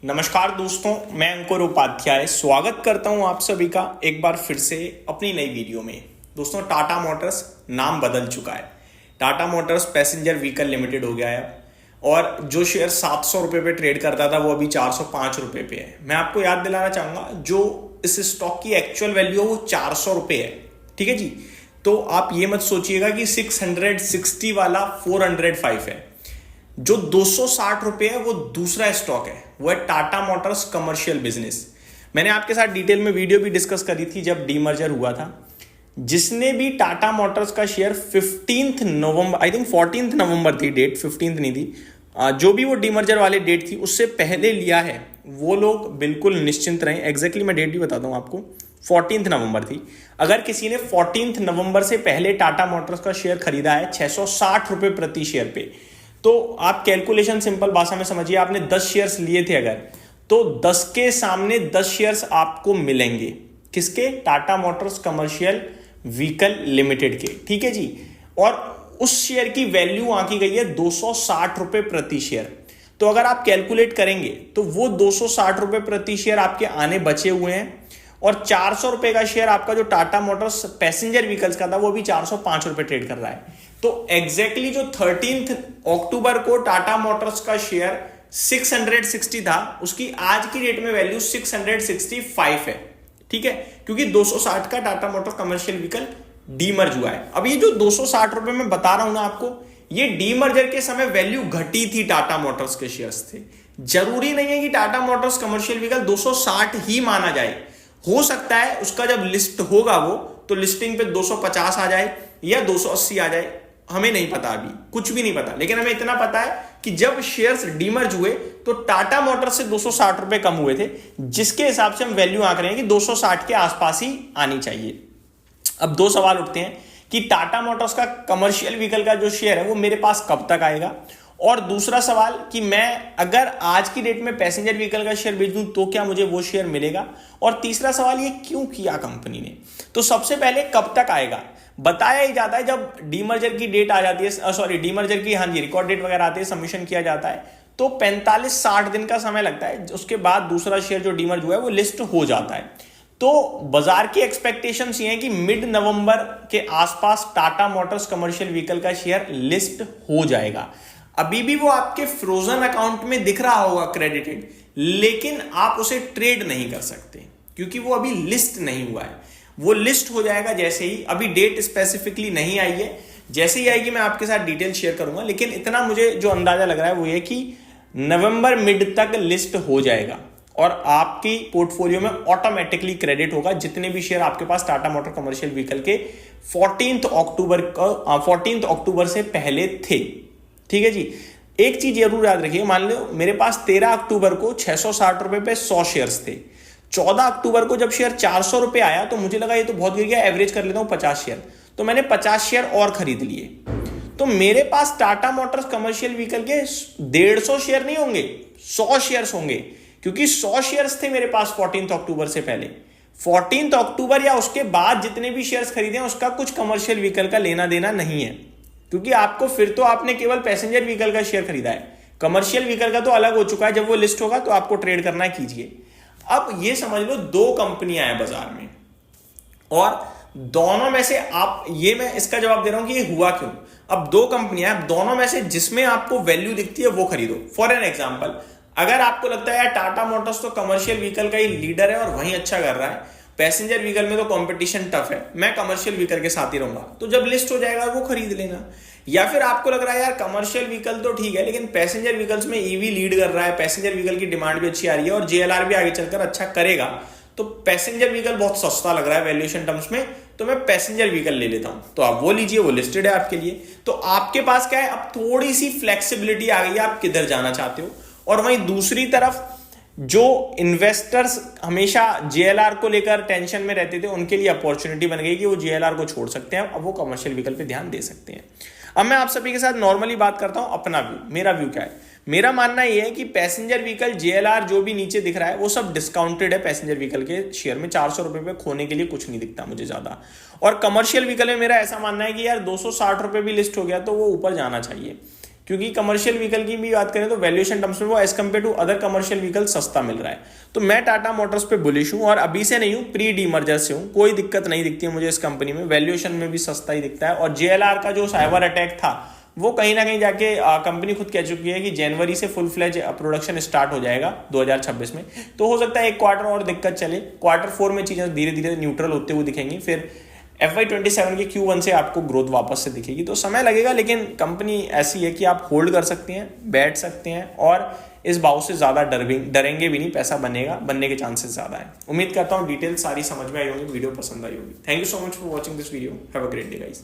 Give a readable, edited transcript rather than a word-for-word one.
नमस्कार दोस्तों, मैं अंकुर उपाध्याय स्वागत करता हूं आप सभी का एक बार फिर से अपनी नई वीडियो में। दोस्तों, टाटा मोटर्स नाम बदल चुका है। Tata Motors passenger vehicle limited हो गया है और जो शेयर 700 रुपये पे ट्रेड करता था वो अभी 405 रुपये पे है। मैं आपको याद दिलाना चाहूँगा, जो इस स्टॉक की एक्चुअल वैल्यू है वो 400 रुपये है। ठीक है जी, तो आप ये मत सोचिएगा कि 660 वाला 405 है। जो 260 रुपये है वो दूसरा स्टॉक है, वो है टाटा मोटर्स कमर्शियल बिजनेस। मैंने आपके साथ डिटेल में वीडियो भी डिस्कस करी थी जब डीमर्जर हुआ था। जिसने भी टाटा मोटर्स का शेयर 15 नवंबर, आई थिंक 14 नवंबर थी डेट, 15 नहीं थी, जो भी वो डीमर्जर वाली डेट थी उससे पहले लिया है, वो लोग बिल्कुल निश्चिंत रहें। एग्जैक्टली मैं डेट भी बताता हूँ आपको, 14 नवंबर थी। अगर किसी ने 14 नवंबर से पहले टाटा मोटर्स का शेयर खरीदा है 660 रुपये प्रति शेयर पे, तो आप कैलकुलेशन सिंपल भाषा में समझिए, आपने 10 शेयर्स लिए थे अगर, तो 10 के सामने 10 शेयर्स आपको मिलेंगे। किसके? Tata Motors commercial vehicle limited के। ठीक है जी, और उस शेयर की वैल्यू आंकी गई है 260 रुपये प्रति शेयर। तो अगर आप कैलकुलेट करेंगे तो वो 260 रुपये प्रति शेयर आपके आने बचे हुए हैं, और 400 रुपये का शेयर आपका जो टाटा मोटर्स पैसेंजर व्हीकल्स का था वो भी 405 रुपये ट्रेड कर रहा है। तो एग्जैक्टली जो 13 अक्टूबर को टाटा मोटर्स का शेयर 660 था, उसकी आज की डेट में वैल्यू 665 है। ठीक है, क्योंकि 260 का Tata Motors commercial vehicle demerge हुआ है। अब ये जो 260 रुपये में बता रहा हूं ना आपको, ये डीमर्जर के समय वैल्यू घटी थी टाटा मोटर्स के शेयर्स थे। जरूरी नहीं है कि टाटा मोटर्स कमर्शियल व्हीकल 260 ही माना जाए। हो सकता है उसका जब लिस्ट होगा वो, तो लिस्टिंग पे 250 आ जाए या 280 आ जाए, हमें नहीं पता, अभी कुछ भी नहीं पता। लेकिन हमें इतना पता है कि जब शेयर्स डीमर्ज हुए तो टाटा मोटर्स से 260 रुपए कम हुए थे, जिसके हिसाब से हम वैल्यू आंक रहे हैं कि 260 के आसपास ही आनी चाहिए। अब दो सवाल उठते हैं कि टाटा मोटर्स का कमर्शियल व्हीकल का जो शेयर है वो मेरे पास कब तक आएगा, और दूसरा सवाल कि मैं अगर आज की डेट में पैसेंजर व्हीकल का शेयर बेच दूं तो क्या मुझे वो शेयर मिलेगा, और तीसरा सवाल ये क्यों किया कंपनी ने। तो सबसे पहले कब तक आएगा बताया ही जाता है, जब डीमर्जर की डेट आ जाती है, डीमर्जर की रिकॉर्ड डेट वगैरह आती है, सबमिशन किया जाता है, तो 45-60 दिन का समय लगता है। उसके बाद दूसरा शेयर जो डीमर्ज हुआ है वो लिस्ट हो जाता है। तो बाजार की एक्सपेक्टेशंस ये है कि मिड नवंबर के आसपास टाटा मोटर्स कमर्शियल व्हीकल का शेयर लिस्ट हो जाएगा। अभी भी वो आपके फ्रोजन अकाउंट में दिख रहा होगा क्रेडिटेड, लेकिन आप उसे ट्रेड नहीं कर सकते क्योंकि वो अभी लिस्ट नहीं हुआ है। वो लिस्ट हो जाएगा जैसे ही, अभी डेट स्पेसिफिकली नहीं आई है, जैसे ही आएगी मैं आपके साथ डिटेल शेयर करूंगा। लेकिन इतना मुझे जो अंदाजा लग रहा है वो ये कि नवंबर मिड तक लिस्ट हो जाएगा और आपकी पोर्टफोलियो में ऑटोमेटिकली क्रेडिट होगा जितने भी शेयर आपके पास टाटा मोटर कमर्शियल व्हीकल के 14 अक्टूबर से पहले थे। ठीक है जी, एक चीज जरूर याद रखिए, मान लो मेरे पास 13 अक्टूबर को 660 रुपए पे 100 शेयर्स थे। 14 अक्टूबर को जब शेयर 400 रुपए आया तो मुझे लगा ये तो बहुत गिर गया, एवरेज कर लेता हूं 50 शेयर, तो मैंने 50 शेयर और खरीद लिए। तो मेरे पास टाटा मोटर्स कमर्शियल व्हीकल के 150 शेयर नहीं होंगे, 100 शेयर्स होंगे, क्योंकि 100 शेयर्स थे मेरे पास 14 अक्टूबर से पहले। 14 अक्टूबर या उसके बाद जितने भी शेयर्स खरीदे उसका कुछ कमर्शियल व्हीकल का लेना देना नहीं है, क्योंकि आपको फिर तो आपने केवल पैसेंजर व्हीकल का शेयर खरीदा है, कमर्शियल व्हीकल का तो अलग हो चुका है। जब वो लिस्ट होगा तो आपको ट्रेड करना है, कीजिए। अब ये समझ लो दो कंपनियां हैं बाजार में, और दोनों में से आप, ये मैं इसका जवाब दे रहा हूं कि ये हुआ क्यों। अब दो कंपनियां हैं, दोनों में से जिसमें आपको वैल्यू दिखती है वो खरीदो। फॉर एन एग्जांपल, अगर आपको लगता है यार टाटा मोटर्स तो कमर्शियल व्हीकल का ही लीडर है और वहीं अच्छा कर रहा है, पैसेंजर व्हीकल में तो कंपटीशन टफ है, मैं कमर्शियल व्हीकल के साथ ही रहूंगा, तो जब लिस्ट हो जाएगा वो खरीद लेना। या फिर आपको लग रहा है यार कमर्शियल व्हीकल तो ठीक है लेकिन पैसेंजर व्हीकल्स में ईवी लीड कर रहा है, पैसेंजर व्हीकल की डिमांड भी अच्छी आ रही है और जेएलआर भी आगे चलकर अच्छा करेगा, तो पैसेंजर व्हीकल बहुत सस्ता लग रहा है वैल्यूएशन टर्म्स में, तो मैं पैसेंजर व्हीकल ले लेता हूं, तो आप वो लीजिए, वो लिस्टेड है आपके लिए। तो आपके पास क्या है, अब थोड़ी सी फ्लेक्सिबिलिटी आ गई है, आप किधर जाना चाहते हो। और वहीं दूसरी तरफ जो इन्वेस्टर्स हमेशा जेएलआर को लेकर टेंशन में रहते थे, उनके लिए अपॉर्चुनिटी बन गई कि वो जेएलआर को छोड़ सकते हैं, अब वो कमर्शियल व्हीकल पे ध्यान दे सकते हैं। अब मैं आप सभी के साथ नॉर्मली बात करता हूं अपना व्यू, मेरा व्यू क्या है। मेरा मानना यह है कि पैसेंजर व्हीकल जेएलआर जो भी नीचे दिख रहा है वो सब डिस्काउंटेड है। पैसेंजर व्हीकल के शेयर में 400 रुपए पे खोने के लिए कुछ नहीं दिखता मुझे ज्यादा। और कमर्शियल व्हीकल में मेरा ऐसा मानना है कि यार 260 रुपए भी लिस्ट हो गया तो वो ऊपर जाना चाहिए। क्योंकि कमर्शियल व्हीकल की भी बात करें तो वैल्यूएशन टर्म्स में वो as compared to other commercial vehicle सस्ता मिल रहा है। तो मैं टाटा मोटर्स पे बुलिश हूँ और अभी से नहीं हूँ, प्री डीमर्जर से हूँ। कोई दिक्कत नहीं दिखती है मुझे इस कंपनी में, वैल्यूएशन में भी सस्ता ही दिखता है। और JLR का जो साइबर अटैक था वो कहीं ना कहीं जाके कंपनी खुद कह चुकी है कि जनवरी से फुल फ्लेज प्रोडक्शन स्टार्ट हो जाएगा 2026 में। तो हो सकता है एक क्वार्टर और दिक्कत चले, क्वार्टर 4 में चीज़ें धीरे धीरे न्यूट्रल होते हुए दिखेंगी, फिर FY27 के Q1 से आपको ग्रोथ वापस से दिखेगी। तो समय लगेगा, लेकिन कंपनी ऐसी है कि आप होल्ड कर सकते हैं, बैठ सकते हैं और इस भाव से ज़्यादा डरेंगे भी नहीं, पैसा बनने के चांसेस ज़्यादा है। उम्मीद करता हूँ डिटेल सारी समझ में आई होंगी, वीडियो पसंद आई होगी। Thank you so much for watching this video. Have a great day guys.